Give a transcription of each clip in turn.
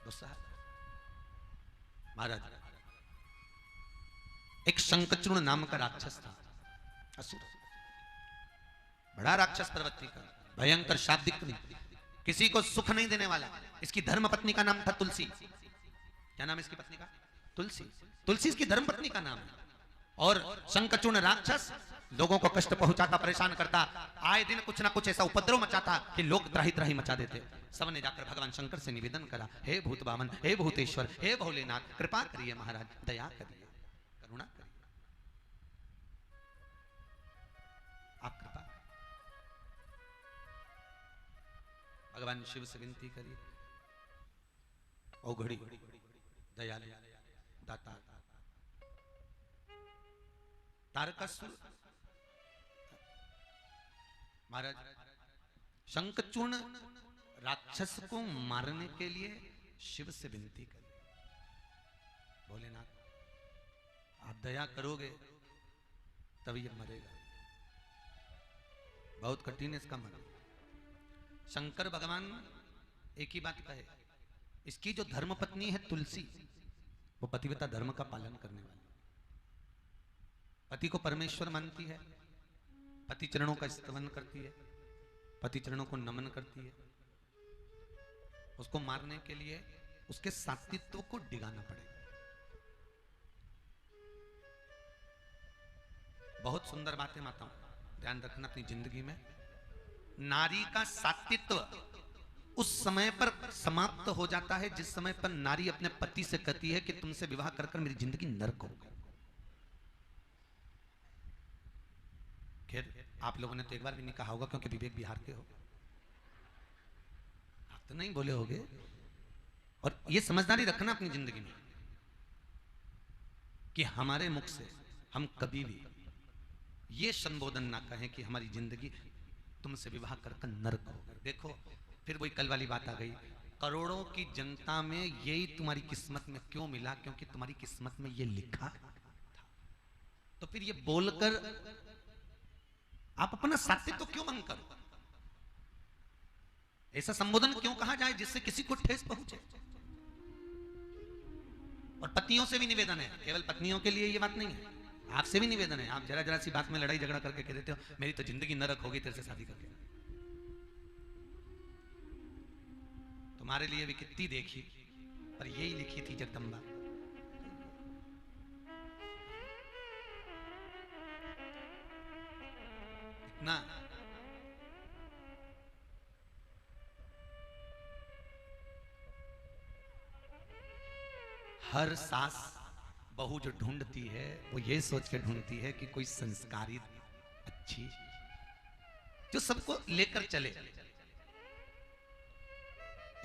गुस्सा। महाराज एक शंखचूर्ण नाम का राक्षस था, असुर, बड़ा राक्षस पर्वती का, भयंकर शाब्दिक, किसी को सुख नहीं देने वाला। इसकी धर्म पत्नी का नाम था तुलसी। क्या नाम है इसकी पत्नी का? तुलसी। तुलसी इसकी धर्म पत्नी का नाम है। और शंखचूर्ण राक्षस लोगों को कष्ट पहुंचाता, परेशान करता, आए दिन कुछ ना कुछ ऐसा उपद्रव मचाता कि लोग त्राही त्राही मचा देते। सबने जाकर भगवान शंकर से निवेदन करा, हे भूत बामन, हे भूतेश्वर, हे भोलेनाथ, कृपा करिए महाराज, दया करिए, करुणा करिए, आप कृपा। भगवान शिव से विनती करिए, औघड़ी, दयालु, दाता, तारकासुर। महाराज शंखचूर्ण राक्षस को मारने के लिए शिव से विनती करी, भोलेनाथ आप दया करोगे तभी ये मरेगा, बहुत कठिन है इसका मरना। शंकर भगवान एक ही बात कहे, इसकी जो धर्म पत्नी है तुलसी, वो पतिव्रता धर्म का पालन करने वाली, पति को परमेश्वर मानती है, पति चरणों का स्तवन करती है, पति चरणों को नमन करती है। उसको मारने के लिए उसके सात्वित्व को डिगाना पड़ेगा। बहुत सुंदर बातें माताओं, ध्यान रखना अपनी जिंदगी में। नारी का सात्वित्व उस समय पर समाप्त हो जाता है जिस समय पर नारी अपने पति से कहती है कि तुमसे विवाह कर कर मेरी जिंदगी नरक हो गई। खैर आप लोगों ने तो एक बार भी नहीं कहा होगा क्योंकि विवेक बिहार के हो, आप तो नहीं बोले होगे। और ये समझदारी रखना अपनी जिंदगी में कि हमारे मुख से हम कभी भी ये संबोधन ना कहें कि हमारी जिंदगी तुमसे विवाह कर कर नरक हो गई। देखो फिर वही कल वाली बात आ गई, करोड़ों की जनता में यही तुम्हारी किस्मत में क्यों मिला? क्योंकि तुम्हारी किस्मत में ये लिखा था। तो फिर ये बोलकर आप अपना सात्वित्व क्यों भंग करो? ऐसा संबोधन क्यों कहा जाए जिससे किसी को ठेस पहुंचे? और पत्नियों से भी निवेदन है, केवल पत्नियों के लिए ये बात नहीं है, आपसे भी निवेदन है। आप जरा जरा सी बात में लड़ाई झगड़ा करके कह देते हो मेरी तो जिंदगी नरक होगी तेरे से शादी करके। तुम्हारे लिए भी कितनी देखी, पर यही लिखी थी जगदम्बा। इतना हर सास बहू जो ढूंढती है वो ये सोच के ढूंढती है कि कोई संस्कारित अच्छी जो सबको लेकर चले,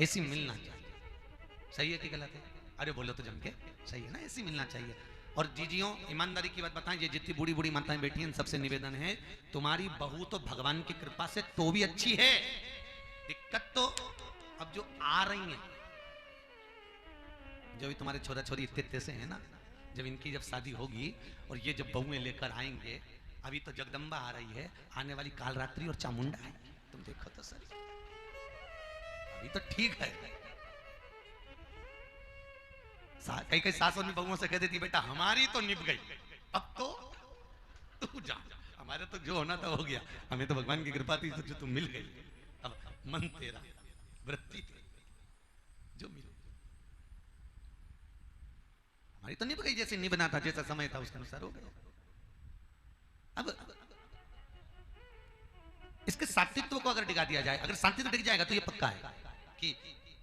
ऐसी मिलना चाहिए। सही है कि गलत है? अरे बोलो तो जम के, सही है ना? ऐसी मिलना चाहिए। और जीजियों ईमानदारी की बात बताएं, ये जितनी बूढ़ी बूढ़ी माताएं बैठी हैं सबसे निवेदन है, तुम्हारी बहू तो भगवान की कृपा से तो भी अच्छी है, दिक्कत तो अब जो आ रही है, जो भी तुम्हारे छोरा छोरी इतने से है ना, जब इनकी जब शादी होगी और ये जब बहुएं लेकर आएंगे, अभी तो जगदम्बा आ रही है, आने वाली कालरात्रि और चामुंडा है, तुम देखो तो सही। अभी तो ठीक है, कई कई सासों ने बहुओं से कह देती बेटा हमारी तो निभ गई, अब तो तू जा, हमारे तो जो होना था हो गया, हमें तो भगवान की कृपा थी जो तुम मिल गई, अब मन तेरा वृत्ति जो मिल, हमारी तो निभ गई, जैसे निभना था, जैसा समय था उसके अनुसार हो गया। अब इसके सात्वित्व को अगर डिगा दिया जाए, अगर सात्वित्व डिग जाएगा तो ये पक्का है कि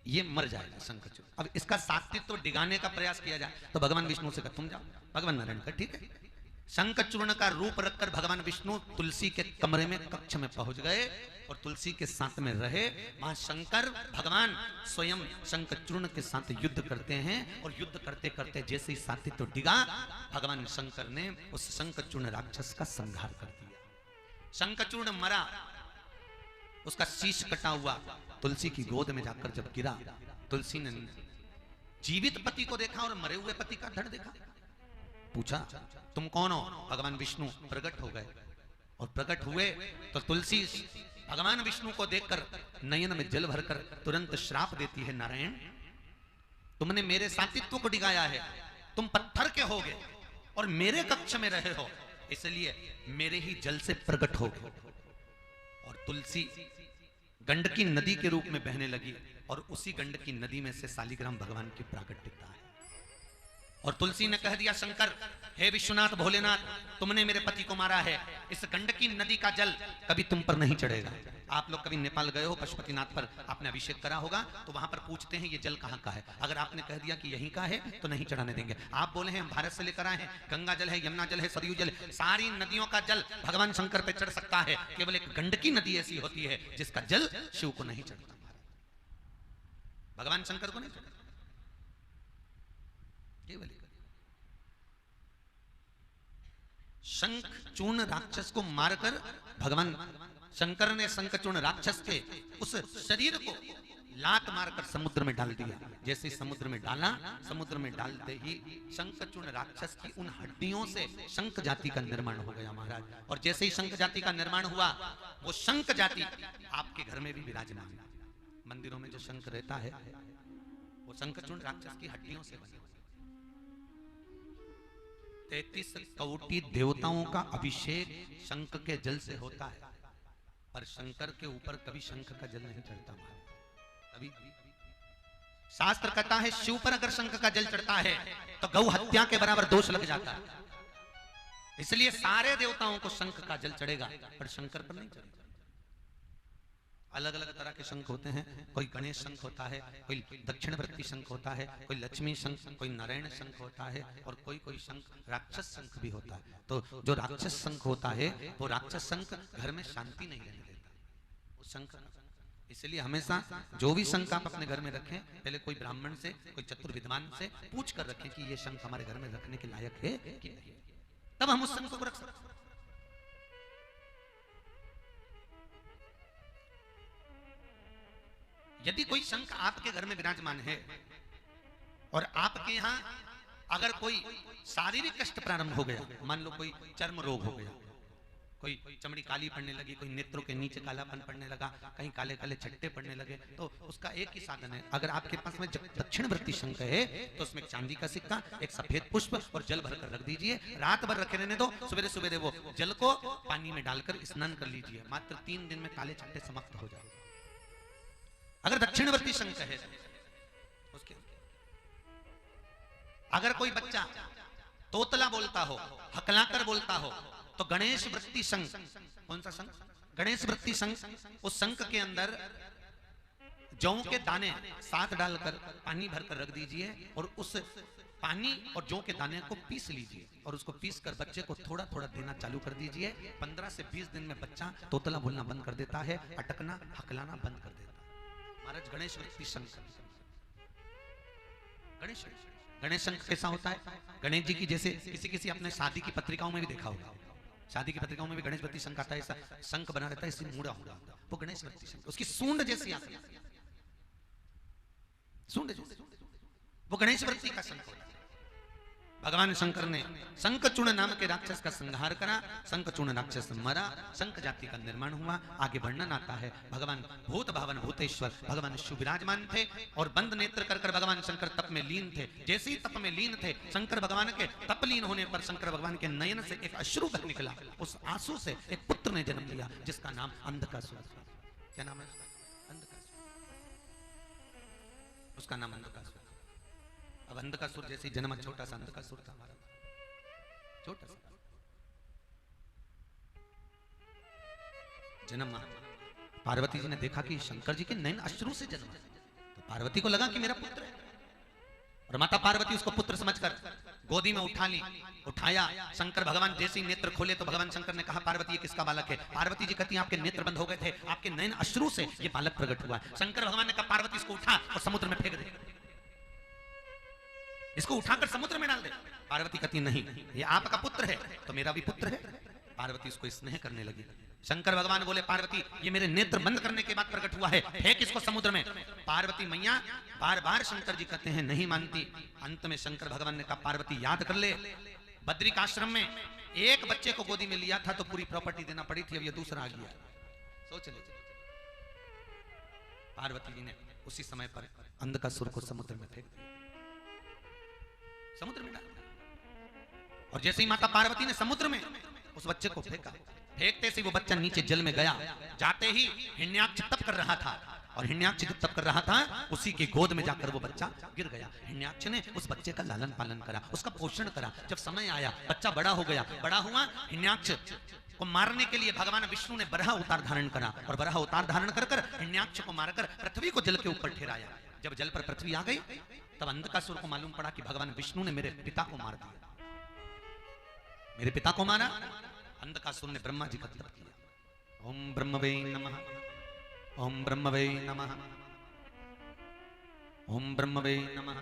ये मर जाएगा शंखचूड़। अब इसका सात्वित्व डिगाने का प्रयास किया जाए तो भगवान विष्णु से कहा तुम जाओ, भगवान नारायण का ठीक है। शंखचूर्ण का रूप रखकर भगवान विष्णु तुलसी के कमरे में कक्ष में पहुंच गए और तुलसी के साथ में रहे। वहां शंकर भगवान स्वयं शंखचूर्ण के साथ युद्ध करते हैं और युद्ध करते करते जैसे ही सात्वित्व डिगा, भगवान शंकर ने उस शंखचूर्ण राक्षस का संहार कर दिया। शंखचूर्ण मरा, उसका शीश कटा हुआ तुलसी की गोद में जाकर जब गिरा, तुलसी ने जीवित पति को देखा और मरे हुए पति का धड़ देखा, पूछा तुम कौन हो? भगवान विष्णु प्रकट हो गए और प्रकट हुए तो तुलसी भगवान विष्णु को देखकर नयन में जल भरकर तुरंत श्राप देती है, नारायण तुमने मेरे सातित्व को डिगाया है, तुम पत्थर के होगे और मेरे कक्ष में रहे हो, इसलिए मेरे ही जल से प्रकट हो गए। और तुलसी गंडकी नदी के रूप में बहने लगी और उसी गंडकी नदी में से शालिग्राम भगवान की प्राकट्यता है। और तुलसी ने कह दिया, शंकर, हे विश्वनाथ भोलेनाथ, तुमने मेरे पति को मारा है, इस गंडकी नदी का जल कभी तुम पर नहीं चढ़ेगा। आप लोग कभी नेपाल गए हो, पशुपतिनाथ पर आपने अभिषेक करा होगा, तो वहां पर पूछते हैं ये जल कहाँ का है। अगर आपने कह दिया कि यहीं का है तो नहीं चढ़ाने देंगे। आप बोले हैं हम भारत से लेकर आए हैं, गंगा जल है, यमुना जल है, सरयू जल है, सारी नदियों का जल भगवान शंकर पे चढ़ सकता है, केवल एक गंडकी नदी ऐसी होती है जिसका जल शिव को नहीं चढ़ता, भगवान शंकर को नहीं चढ़ता। केवल शंखचूर्ण राक्षस को मारकर भगवान शंकर ने शंखचूर्ण राक्षस के उस शरीर को लात मारकर समुद्र में डाल दिया। जैसे समुद्र में डाला, समुद्र में डालते ही शंखचूर्ण राक्षस की उन हड्डियों से शंख जाति का निर्माण हो गया महाराज। और जैसे ही शंख जाति का निर्माण हुआ, वो शंख जाति आपके घर में भी विराजमान। मंदिरों में जो शंख रहता है वो शंखचूर्ण राक्षस की हड्डियों से बने। 33 कोटि देवताओं का अभिषेक शंख के जल से होता है, पर शंकर के ऊपर कभी शंख का जल नहीं चढ़ता। कभी शास्त्र कहता है शिव पर अगर शंख का जल चढ़ता है तो गौ हत्या के बराबर दोष लग जाता है। इसलिए सारे देवताओं को शंख का जल चढ़ेगा, पर शंकर पर नहीं चढ़ेगा। अलग अलग तरह के शंख होते हैं, कोई गणेश शंख होता है, कोई दक्षिणवर्ती शंख होता है, कोई लक्ष्मी शंख, कोई नारायण शंख होता है, और कोई कोई शंख राक्षस शंख भी होता है। तो जो राक्षस शंख होता है वो राक्षस शंख घर में शांति नहीं रहने देता वो शंख। इसलिए हमेशा जो भी शंख आप अपने घर में रखें, पहले कोई ब्राह्मण से, कोई चतुर विद्वान से पूछ कर रखें कि ये शंख हमारे घर में रखने के लायक है कि नहीं, तब हम उस शंख को रख सकते हैं। यदि कोई शंख आपके घर में विराजमान है और आपके यहां अगर कोई शारीरिक कष्ट प्रारंभ हो गया, मान लो कोई चर्म रोग हो गया, कोई चमड़ी काली पड़ने लगी, कोई नेत्रों के नीचे कालापन पड़ने लगा, कहीं काले काले छट्टे पड़ने लगे, तो उसका एक ही साधन है। अगर आपके पास में दक्षिणवर्ती शंख है तो उसमें चांदी का सिक्का, एक सफेद पुष्प और जल भरकर रख दीजिए, रात भर रखे रहने दो, सवेरे सवेरे वो जल को पानी में डालकर स्नान कर लीजिए, मात्र 3 दिन में काले छट्टे समाप्त हो जाएंगे। अगर दक्षिणवर्ती शंख है उसके, अगर कोई बच्चा तोतला बोलता हो, हकलाकर बोलता हो, तो गणेश वृत्ति शंख, कौन सा शंख? गणेश वृत्ति शंख। उस शंख के अंदर जौ के दाने 7 डालकर पानी भरकर रख दीजिए और उस पानी और जौ के दाने को पीस लीजिए और उसको पीस कर बच्चे को थोड़ा थोड़ा देना चालू कर दीजिए। 15 से 20 दिन में बच्चा तोतला बोलना बंद कर देता है, अटकना हकलाना बंद कर देता है। महाराज गणेश वृत्ति शंख, गणेश शंख कैसा होता है? गणेश जी की जैसे किसी अपने शादी की पत्रिकाओं में भी देखा होगा, शादी की पत्रिकाओं में भी गणेश वृत्ति शंख आता है, ऐसा शंख बना रहता है, इससे मुड़ा होगा, वो गणेश वृत्ति शंख। उसकी सूंड जैसी आती है, सूंड वो गणेश वृत्ति का शंख होता है। भगवान शंकर ने शंखचूर्ण नाम के राक्षस का संहार करा, शंखचूर्ण राक्षस मरा, शंख जाति का निर्माण हुआ। आगे वर्णन आता है, भगवान भूत भावन भूतेश्वर भगवान शिव विराजमान थे और बंद नेत्र कर भगवान शंकर तप में लीन थे। जैसे ही तप में लीन थे, शंकर भगवान के तप लीन होने पर शंकर भगवान के नयन से एक अश्रु बह निकला। उस आंसू से एक पुत्र ने जन्म लिया जिसका नाम अंधकासुर। क्या नाम है? अंधकासुर। उसका नाम अंधकासुर। अब अंधकासुर जैसे जन्म छोटा सा अंधकासुर था हमारा, छोटा सा जन्म। पार्वती जी ने देखा कि शंकर जी के नयन अश्रु से जन्म, तो पार्वती को लगा कि मेरा पुत्र है और माता पार्वती उसको पुत्र समझकर गोदी में उठा ली। उठाया, शंकर भगवान जैसे ही नेत्र खोले तो भगवान शंकर ने कहा, पार्वती ये किसका बालक है? पार्वती जी कहती हैं, आपके नेत्र बंद हो गए थे, आपके नयन अश्रु से ये बालक प्रकट हुआ। शंकर भगवान ने कहा, पार्वती इसको उठा और समुद्र में फेंक दे, इसको उठाकर समुद्र में डाल दे। पार्वती कहती नहीं, ये आपका पुत्र है तो मेरा भी पुत्र है। पार्वती उसको स्नेह करने लगी। शंकर भगवान बोले, पार्वती ये मेरे नेत्र बंद करने के बाद प्रकट हुआ है, फेंक इसको समुद्र में। पार्वती मैया बार बार शंकर जी कहते हैं, नहीं मानती। अंत में शंकर भगवान ने कहा, पार्वती याद कर ले, बद्रिक आश्रम में एक बच्चे को गोदी में लिया था तो पूरी प्रॉपर्टी देना पड़ी थी, अब ये दूसरा आ गया, सोच ले। पार्वती जी ने उसी समय पर अंधकासुर को समुद्र में फेंक दिया। समुद्र में डाल दिया। और जैसे ही माता पार्वती ने समुद्र में उस बच्चे को फेंका, फेंकते से वो बच्चा नीचे जल में गया। जाते ही हिरण्याक्ष तप कर रहा था, और हिरण्याक्ष जब तप कर रहा था उसी की गोद में जाकर वो बच्चा गिर गया। हिरण्याक्ष ने उस बच्चे का लालन पालन करा, उसका पोषण करा। जब समय आया बच्चा बड़ा हो गया, बड़ा हुआ, हिरण्याक्ष को मारने के लिए भगवान विष्णु ने बराह अवतार धारण करा, और बराह अवतार धारण कर हिरण्याक्ष को मारकर पृथ्वी को जल के ऊपर ठहराया। जब जल पर पृथ्वी आ गई तब अंधकासुर को मालूम पड़ा कि भगवान विष्णु ने मेरे पिता को मार दिया, मेरे पिता को मारा। अंधकासुर ने ब्रह्मा जी का तप किया। ओम ब्रह्मवे नमः, ओम ब्रह्मवे नमः, ओम ब्रह्मवे नमः,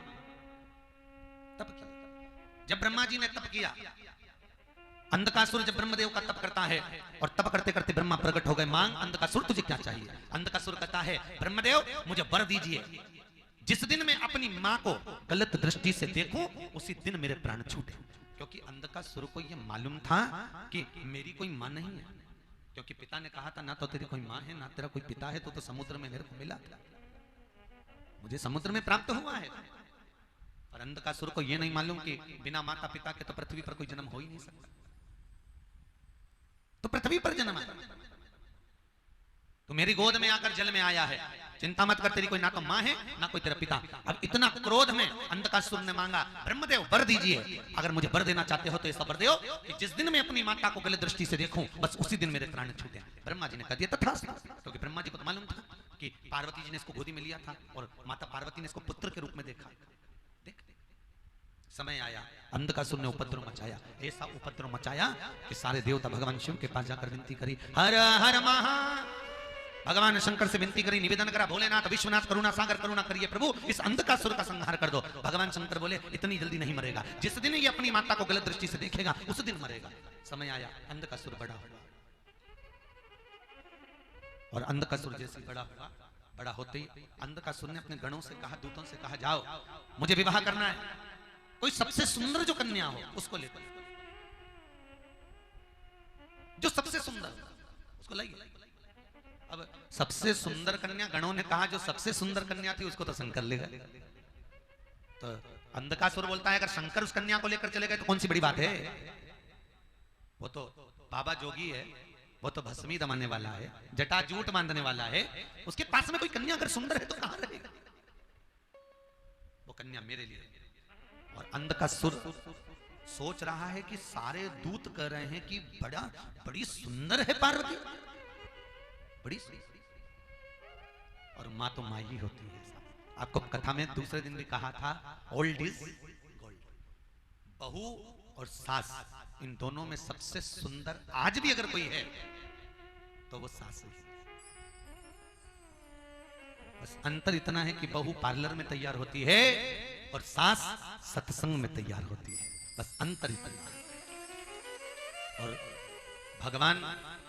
तप किया। जब ब्रह्मा जी ने तप किया, अंधकासुर जब ब्रह्मदेव का तप करता है और तप करते करते ब्रह्मा प्रकट हो गए। मांग अंधकासुर तुझे क्या चाहिए? अंधकासुर कहता है ब्रह्मदेव मुझे वर दीजिए, जिस दिन मैं अपनी मां को गलत दृष्टि से देखूं उसी दिन मेरे प्राण छूटे। क्योंकि अंधकासुर को यह मालूम था कि मेरी कोई मां नहीं है, क्योंकि पिता ने कहा था ना तो तेरी कोई मां है ना तेरा कोई पिता है, तो समुद्र में मेरे को मिला था, मुझे समुद्र में प्राप्त हुआ है। और अंधकासुर को यह नहीं मालूम कि बिना माता पिता के तो पृथ्वी पर कोई जन्म हो ही नहीं सकता, तो पृथ्वी पर जन्म है, तो मेरी गोद में आकर जल में आया है, चिंता मत कर, तेरी कोई ना तो मां है ना कोई तेरा पिता। अब इतना क्रोध में अंधकासुर ने मांगा ब्रह्मदेव वर दीजिए, अगर मुझे वर देना चाहते हो तो ऐसा वर दो कि जिस दिन मैं अपनी माता को गलत दृष्टि से देखूं बस उसी दिन मेरे प्राण छूटे। ब्रह्मा जी ने कह दिया तथास्तु, क्योंकि ब्रह्मा जी को तो मालूम था कि पार्वती जी ने इसको गोदी में लिया था और माता पार्वती ने इसको पुत्र के रूप में देखा। देख समय आया, अंधकासुर ने उपद्रव मचाया, ऐसा उपद्रव मचाया कि सारे देवता भगवान शिव के पास जाकर विनती करी, हर हर महा, भगवान शंकर से विनती करी, निवेदन करा, भोलेनाथ विश्वनाथ करुणा सागर करुणा करिए प्रभु, इस अंधकासुर का संहार कर दो। भगवान शंकर बोले इतनी जल्दी नहीं मरेगा, जिस दिन ये अपनी माता को गलत दृष्टि से देखेगा उस दिन मरेगा। समय आया, अंधकासुर बड़ा हुआ, और अंधकासुर जैसे बड़ा हुआ, बड़ा होते ही अंधकासुर ने अपने गणों से कहा, दूतों से कहा, जाओ मुझे विवाह करना है, कोई सबसे सुंदर जो कन्या हो उसको लेकर, जो सबसे सुंदर उसको लाइए। अब सबसे सुंदर कन्या, गणों ने कहा जो सबसे सुंदर कन्या थी उसको तो शंकर ले गए। तो अंधकासुर बोलता है अगर शंकर उस कन्या को लेकर चले गए तो कौन सी बड़ी बात है, वो तो बाबा जोगी है, वो तो भस्मी दमाने वाला है, जटाजूट बांधने वाला है, उसके पास में कोई कन्या अगर सुंदर है तो कहां रहेगा, वो कन्या मेरे लिए। और अंधकासुर सोच रहा है कि सारे दूत कह रहे हैं कि बड़ी सुंदर है पार्वती, बड़ी, और मां तो मां ही होती है। आपको कथा में दूसरे दिन भी कहा था, ओल्ड इज गोल्ड, बहू और सास इन दोनों में सबसे सुंदर आज भी अगर कोई है तो वो सास है। बस अंतर इतना है कि बहू पार्लर में तैयार होती है और सास सत्संग में तैयार होती है, बस अंतर इतना। और भगवान,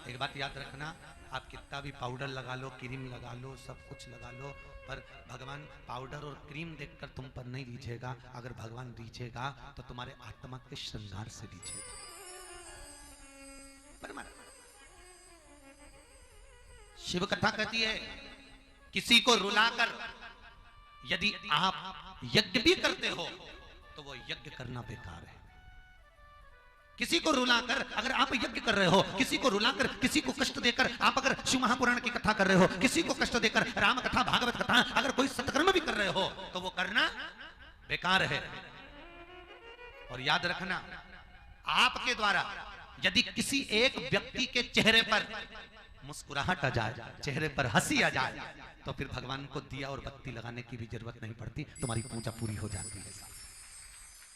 एक बात याद रखना, आप कितना भी पाउडर लगा लो, क्रीम लगा लो, सब कुछ लगा लो, पर भगवान पाउडर और क्रीम देखकर तुम पर नहीं रीझेगा। अगर भगवान रीझेगा तो तुम्हारे आत्मा के श्रृंगार से रीझेगा। शिव कथा कहती है किसी को रुलाकर यदि आप यज्ञ भी करते हो तो वो यज्ञ करना बेकार है। किसी को रुलाकर अगर आप यज्ञ कर रहे हो, किसी को रुलाकर, किसी को कष्ट देकर आप अगर शिव महापुराण की कथा कर रहे हो, किसी को कष्ट देकर राम कथा भागवत कथा अगर कोई सत्कर्म भी कर रहे हो तो वो करना बेकार है। और याद रखना, आपके द्वारा यदि किसी एक व्यक्ति के चेहरे पर मुस्कुराहट आ जाए, चेहरे पर हंसी आ जाए, तो फिर भगवान को दिया और बत्ती लगाने की भी जरूरत नहीं पड़ती, तुम्हारी पूजा पूरी हो जाती है।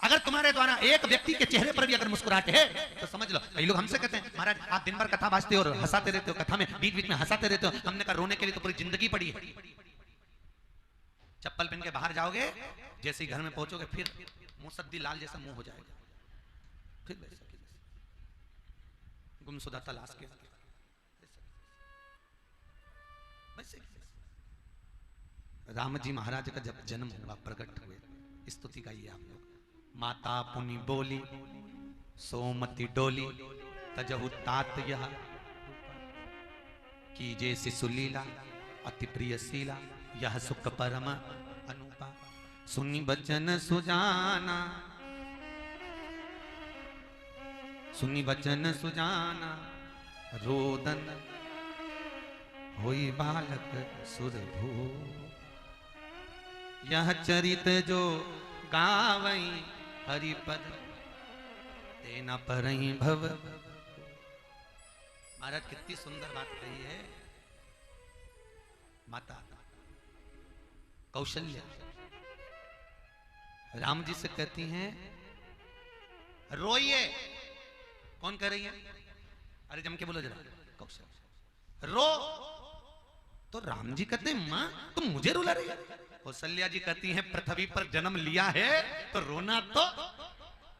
अगर तुम्हारे द्वारा एक व्यक्ति के चेहरे पर भी अगर मुस्कुराहट है तो समझ लो। कई लोग हमसे कहते हैं महाराज आप दिन भर कथा बाजते हो और हंसाते रहते हो, कथा में बीच बीच में हंसाते रहते हो। हमने कहा रोने के लिए तो पूरी जिंदगी पड़ी है। चप्पल पहन के बाहर जाओगे, जैसे ही घर में पहुंचोगे फिर मुसद्दी लाल जैसा मुंह हो जाएगा, फिर गुमशुदा तलाश के राम जी महाराज का जब जन्म हुआ, प्रकट हुए, स्तुति गाइए आप लोग। माता पुनि बोली सोमति डोली तजहु तात यह कीजे शिशुलीला अति प्रिय शीला यह सुख परम अनुपा। सुनी बचन सुजाना सुनी वचन सुजाना रोदन होई बालक सुरभू। यह चरित जो गावई हरिपद तेना परई भव। महाराज कितनी सुंदर बात कही है। माता कौशल्या राम जी से कहती हैं रोइए। कौन कह रही है? अरे जम के बोलो जरा। कौशल्या रो तो राम जी कहते हैं मां तुम मुझे रुला रही है। कौशल्या जी कहती हैं पृथ्वी पर जन्म लिया है तो रोना तो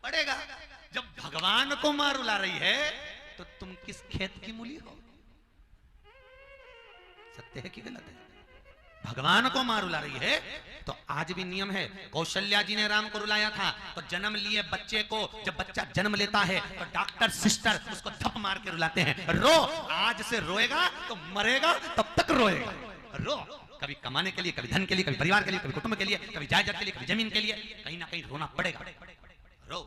पड़ेगा। जब भगवान को मां रुला रही है तो तुम किस खेत की मूली हो? सत्य है कि गलत है? भगवान को मां रुला रही है तो आज भी नियम है। कौशल्या जी ने राम को रुलाया था तो जन्म लिए बच्चे को, जब बच्चा जन्म लेता है तो डॉक्टर सिस्टर उसको थप मार के रुलाते हैं। रो, आज से रोएगा तो मरेगा तब तक रोएगा। रो, कभी कमाने के लिए, कभी धन के लिए, कभी परिवार के लिए, कभी कुटुंब के लिए, कभी जायदाद के लिए, कभी जमीन के लिए, कहीं ना कहीं रोना पड़ेगा। रो,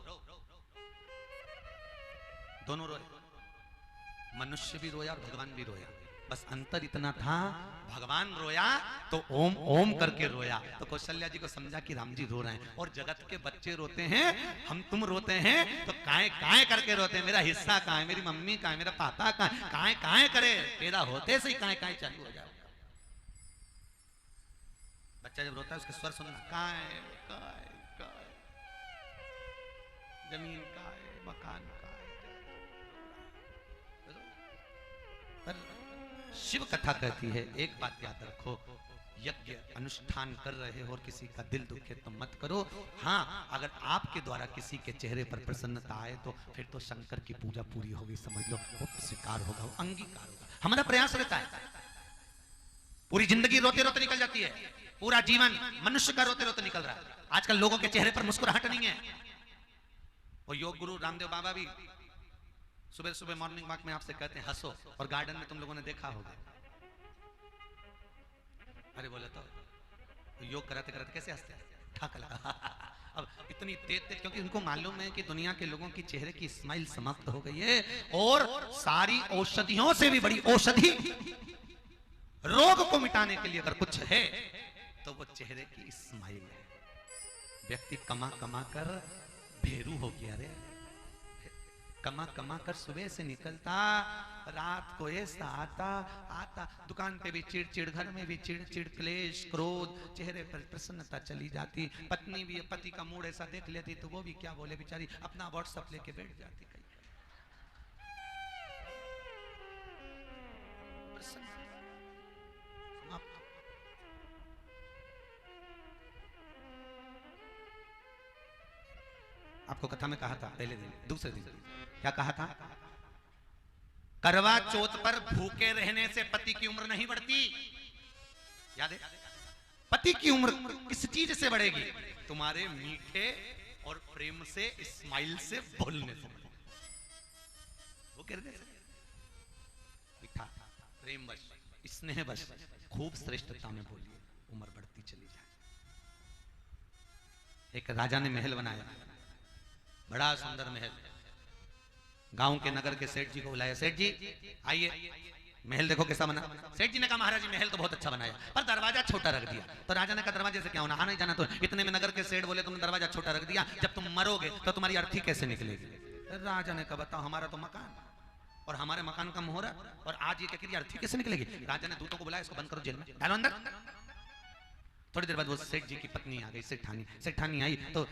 दोनों रोए। मनुष्य भी रोया और भगवान भी रोया। बस अंतर इतना था भगवान रोया तो ओम ओम करके रोया। तो कौशल्या जी को समझा कि राम जी रो रहे हैं। और जगत के बच्चे रोते हैं, हम तुम रोते हैं तो काए काए करके रोते हैं। मेरा हिस्सा कहाँ है, मेरी मम्मी कहाँ है, मेरा पापा कहाँ है, काए काए करे। पैदा होते से ही काए काए चालू हो जाए। बच्चा जब रोता है उसके स्वर सुनना, काय काय काय, जमीन काय, मकान काय। शिव कथा कहती है एक बात याद रखो, यज्ञ अनुष्ठान कर रहे हो और किसी का दिल दुखे तो मत करो। हाँ, अगर आपके द्वारा किसी के चेहरे पर प्रसन्नता आए तो फिर तो शंकर की पूजा पूरी होगी, समझ लो। वो स्वीकार होगा, वो अंगीकार होगा। हमारा प्रयास रहता है। पूरी जिंदगी रोते रोते निकल जाती है, पूरा जीवन मनुष्य का रोते रोते निकल रहा है। आजकल लोगों के चेहरे पर मुस्कुराहट नहीं है। वो योग गुरु रामदेव बाबा भी सुबह सुबह मॉर्निंग वॉक में आपसे कहते हैं हंसो, और गार्डन में तुम लोगों ने देखा होगा। अरे बोले तो योग कराते कराते कैसे हंसते हैं, ठाक लगा। अब इतनी तेज तेज, क्योंकि उनको मालूम है कि दुनिया के लोगों की चेहरे की स्माइल समाप्त हो गई है। और सारी औषधियों से भी बड़ी औषधि रोग को मिटाने के लिए अगर कुछ है तो वो चेहरे की स्माइल है। व्यक्ति कमा कमा कर भेरू हो गया रे। कमा कमा कर सुबह से निकलता, रात को ऐसा आता आता, दुकान पे भी चिड़ चिड़, घर में भी चिड़ चिड़, क्लेश क्रोध, चेहरे पर प्रसन्नता चली जाती। पत्नी भी पति का मूड ऐसा देख लेती तो वो भी क्या बोले, बेचारी अपना व्हाट्सएप लेके बैठ जाती। आपको कथा में कहा था पहले दिन, दूसरे दिन क्या कहा था? करवा चौथ पर भूखे रहने से पति की उम्र नहीं बढ़ती। याद है? पति की उम्र किस चीज से बढ़ेगी? तुम्हारे मीठे और प्रेम से, स्माइल से, बोलने से। वो कहते हैं मीठा, प्रेम वश, स्नेह वश, खूब श्रेष्ठता में बोलिए, उम्र बढ़ती चली जाए। एक राजा ने महल बनाया, बड़ा सुंदर महल। गांव के नगर के सेठ जी को बुलाया, सेठ जी आइए, महल देखो कैसा बना। सेठ जी ने कहा महाराज जी महल तो बहुत अच्छा बनाया, पर दरवाजा छोटा रख दिया। तो राजा ने कहा दरवाजे से क्या होना, आना ही जाना तो। इतने में नगर के सेठ बोले तुमने दरवाजा छोटा रख दिया, जब तुम मरोगे तो तुम्हारी अर्थी कैसे निकलेगी? राजा ने कहा बताओ, हमारा तो मकान और हमारे मकान का मोहरा, और आज ये क्या कह, अर्थी कैसे निकलेगी? राजा ने दूतों को बुलाया, इसको बंद करो, जेल में डालो अंदर। थोड़ी देर बाद वो सेठ जी की पत्नी आ गई, सेठानी आई तो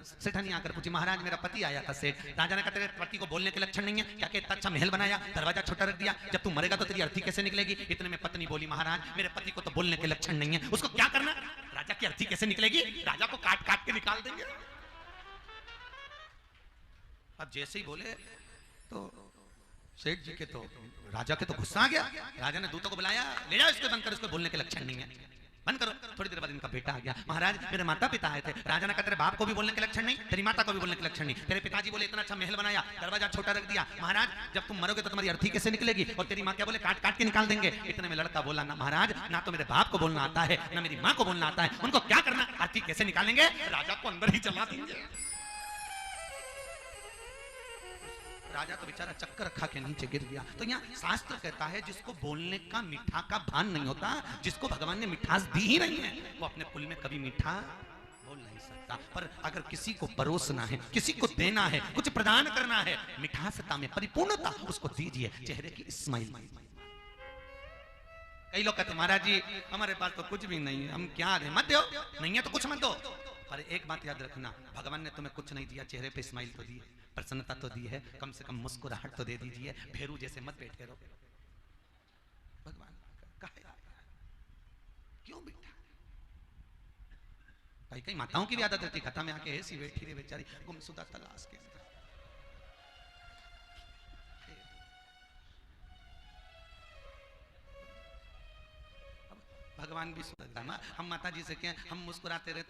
सेठानी आकर पूछी महाराज मेरा पति आया था सेठ। राजा ने कहा तेरे पति को बोलने के लक्षण नहीं है क्या? कि इतना अच्छा महल बनाया, दरवाजा छोटा रख दिया, जब तू मरेगा तो तेरी अर्थी कैसे निकलेगी? इतने में पत्नी बोली महाराज मेरे पति को तो बोलने के लक्षण नहीं है, उसको क्या करना? राजा की अर्थी कैसे निकलेगी? राजा को काट काट के निकाल देंगे। अब जैसे ही बोले तो सेठ जी के तो राजा के तो गुस्सा आ गया। राजा ने दूतों को बुलाया, ले जाओ इसको बंद कर, इसको बोलने के लक्षण नहीं है, बंद करो। थोड़ी देर बाद इनका बेटा आ गया, महाराज मेरे माता पिता आए थे। राजा ने कहा तेरे बाप को भी बोलने के लक्षण नहीं, तेरी माता को भी बोलने के लक्षण नहीं, तेरे पिताजी बोले इतना अच्छा महल बनाया, दरवाजा छोटा रख दिया, महाराज जब तुम मरोगे तो तुम्हारी अर्थी कैसे निकलेगी? और तेरी माँ क्या बोले, काट काट के निकाल देंगे। इतने में लड़का बोला ना महाराज ना तो मेरे बाप को बोलना आता है ना मेरी माँ को बोलना आता है, उनको क्या करना, अर्थी कैसे निकालेंगे? राजा को अंदर ही चला देंगे। राजा तो बेचारा चक्कर खा के नीचे गिर गया। तो यहाँ शास्त्र कहता है जिसको बोलने का मीठा का भान नहीं होता, जिसको भगवान ने मिठास दी ही नहीं है, वो अपने कुल में कभी मीठा बोल नहीं सकता। पर अगर किसी को परोसना है, किसी को देना है, कुछ प्रदान करना है, मिठासता में परिपूर्णता उसको दीजिए, चेहरे की स्माइल। कई लोग कहते महाराज जी हमारे पास तो कुछ भी नहीं है, हम क्या दें? मत दो, नहीं है तो कुछ मत दो। पर एक बात याद रखना, भगवान ने तुम्हें कुछ नहीं दिया, चेहरे पे स्माइल तो दी है, प्रसन्नता तो दी है, कम से कम मुस्कुराहट तो दे दीजिए। भेरू जैसे मत बैठे रहो। भगवान क्यों बैठा? कई कई माताओं की भी आदत रहती, खता में आके ऐसी बैठी रही बेचारी गुमशुदा तलाश के। भगवान भी सुनता है। हम माता जी से क्या, हम मुस्कुराते रहे तुम